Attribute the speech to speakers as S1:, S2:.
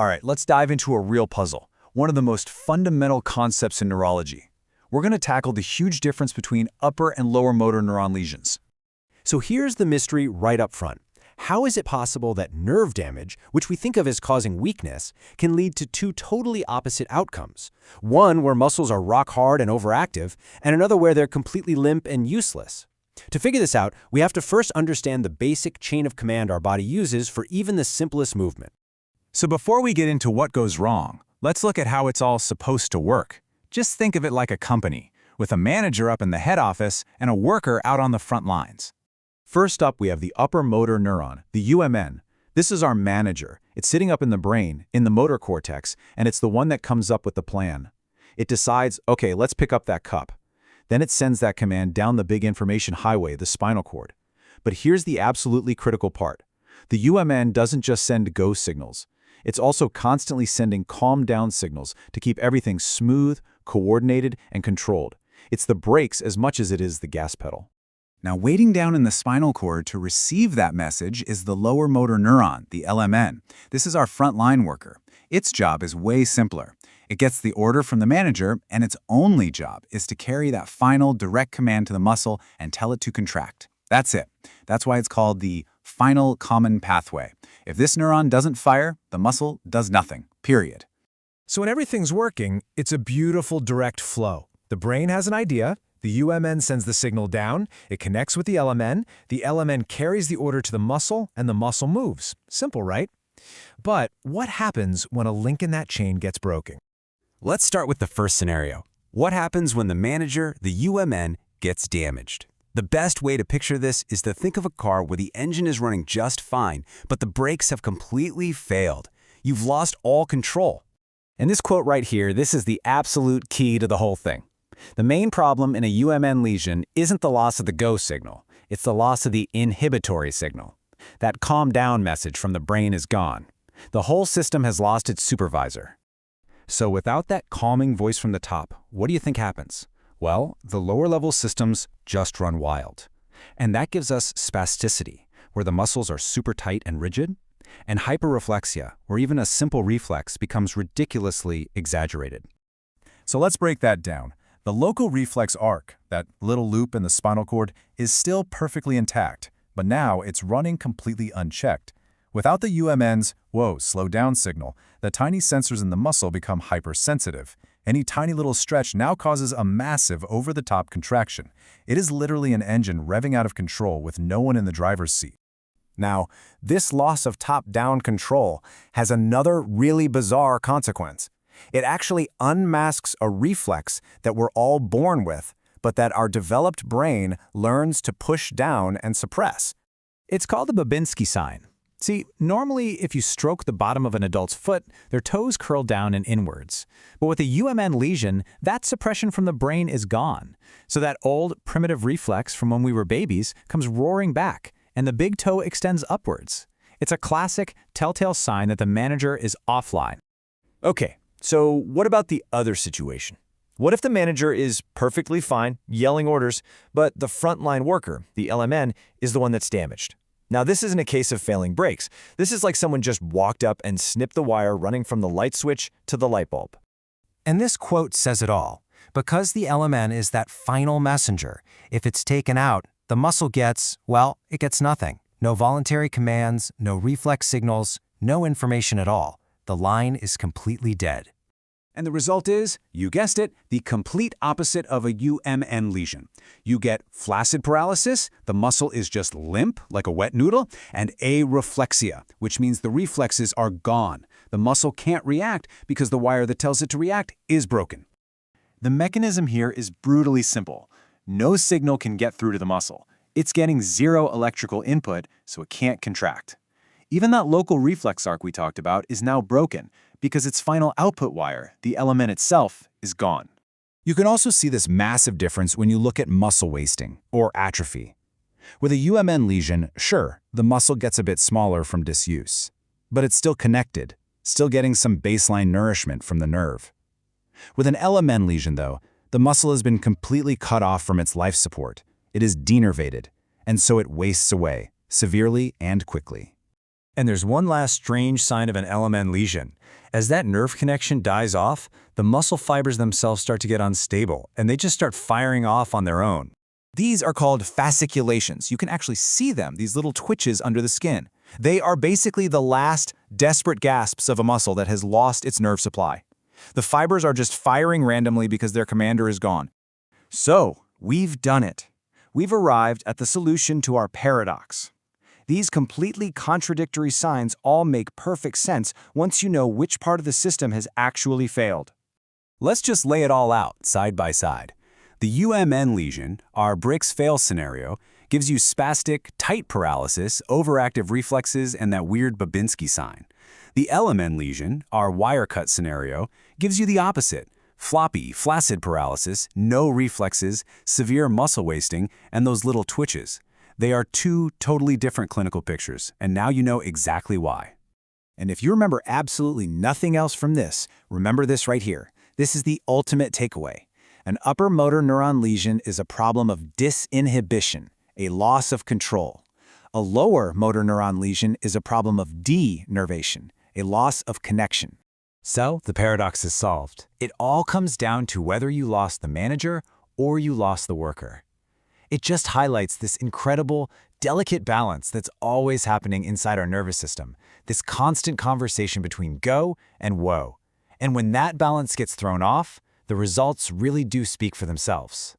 S1: All right, let's dive into a real puzzle, one of the most fundamental concepts in neurology. We're going to tackle the huge difference between upper and lower motor neuron lesions.
S2: So here's the mystery right up front. How is it possible that nerve damage, which we think of as causing weakness, can lead to two totally opposite outcomes? One where muscles are rock hard and overactive, and another where they're completely limp and useless. To figure this out, we have to first understand the basic chain of command our body uses for even the simplest movement.
S1: So before we get into what goes wrong, let's look at how it's all supposed to work. Just think of it like a company, with a manager up in the head office and a worker out on the front lines. First up, we have the upper motor neuron, the UMN. This is our manager. It's sitting up in the brain, in the motor cortex, and it's the one that comes up with the plan. It decides, okay, let's pick up that cup. Then it sends that command down the big information highway, the spinal cord. But here's the absolutely critical part. The UMN doesn't just send go signals. It's also constantly sending calm down signals to keep everything smooth, coordinated, and controlled. It's the brakes as much as it is the gas pedal. Now, waiting down in the spinal cord to receive that message is the lower motor neuron, the LMN. This is our frontline worker. Its job is way simpler. It gets the order from the manager, and its only job is to carry that final direct command to the muscle and tell it to contract. That's it. That's why it's called the final common pathway. If this neuron doesn't fire, the muscle does nothing, period.
S3: So when everything's working, it's a beautiful direct flow. The brain has an idea, the UMN sends the signal down, it connects with the LMN carries the order to the muscle, and the muscle moves. Simple, right? But what happens when a link in that chain gets broken?
S2: Let's start with the first scenario. What happens when the manager, the UMN, gets damaged? The best way to picture this is to think of a car where the engine is running just fine, but the brakes have completely failed. You've lost all control.
S4: In this quote right here, this is the absolute key to the whole thing. The main problem in a UMN lesion isn't the loss of the go signal. It's the loss of the inhibitory signal. That calm down message from the brain is gone. The whole system has lost its supervisor. So without that calming voice from the top, what do you think happens? Well, the lower level systems just run wild. And that gives us spasticity, where the muscles are super tight and rigid, and hyperreflexia, where even a simple reflex becomes ridiculously exaggerated.
S1: So let's break that down. The local reflex arc, that little loop in the spinal cord, is still perfectly intact, but now it's running completely unchecked. Without the UMN's, whoa, slow down signal, the tiny sensors in the muscle become hypersensitive. Any tiny little stretch now causes a massive over-the-top contraction. It is literally an engine revving out of control with no one in the driver's seat.
S2: Now, this loss of top-down control has another really bizarre consequence. It actually unmasks a reflex that we're all born with, but that our developed brain learns to push down and suppress.
S4: It's called the Babinski sign. See, normally if you stroke the bottom of an adult's foot, their toes curl down and inwards. But with a UMN lesion, that suppression from the brain is gone. So that old primitive reflex from when we were babies comes roaring back, and the big toe extends upwards. It's a classic telltale sign that the manager is offline.
S2: Okay, so what about the other situation? What if the manager is perfectly fine, yelling orders, but the frontline worker, the LMN, is the one that's damaged? Now, this isn't a case of failing brakes. This is like someone just walked up and snipped the wire running from the light switch to the light bulb.
S5: And this quote says it all. Because the LMN is that final messenger, if it's taken out, the muscle gets, well, it gets nothing. No voluntary commands, no reflex signals, no information at all. The line is completely dead.
S1: And the result is, you guessed it, the complete opposite of a UMN lesion. You get flaccid paralysis, the muscle is just limp like a wet noodle, and areflexia, which means the reflexes are gone. The muscle can't react because the wire that tells it to react is broken. The mechanism here is brutally simple. No signal can get through to the muscle. It's getting zero electrical input, so it can't contract. Even that local reflex arc we talked about is now broken because its final output wire, the LMN itself, is gone. You can also see this massive difference when you look at muscle wasting, or atrophy. With a UMN lesion, sure, the muscle gets a bit smaller from disuse. But it's still connected, still getting some baseline nourishment from the nerve. With an LMN lesion, though, the muscle has been completely cut off from its life support. It is denervated, and so it wastes away, severely and quickly.
S4: And there's one last strange sign of an LMN lesion. As that nerve connection dies off, the muscle fibers themselves start to get unstable, and they just start firing off on their own.
S1: These are called fasciculations. You can actually see them, these little twitches under the skin. They are basically the last desperate gasps of a muscle that has lost its nerve supply. The fibers are just firing randomly because their commander is gone. So, we've done it. We've arrived at the solution to our paradox. These completely contradictory signs all make perfect sense once you know which part of the system has actually failed.
S4: Let's just lay it all out, side by side. The UMN lesion, our bricks fail scenario, gives you spastic, tight paralysis, overactive reflexes, and that weird Babinski sign. The LMN lesion, our wire cut scenario, gives you the opposite: floppy, flaccid paralysis, no reflexes, severe muscle wasting, and those little twitches. They are two totally different clinical pictures, and now you know exactly why.
S1: And if you remember absolutely nothing else from this, remember this right here. This is the ultimate takeaway. An upper motor neuron lesion is a problem of disinhibition, a loss of control. A lower motor neuron lesion is a problem of denervation, a loss of connection.
S4: So, the paradox is solved.
S1: It all comes down to whether you lost the manager or you lost the worker. It just highlights this incredible, delicate balance that's always happening inside our nervous system, this constant conversation between go and woe. And when that balance gets thrown off, the results really do speak for themselves.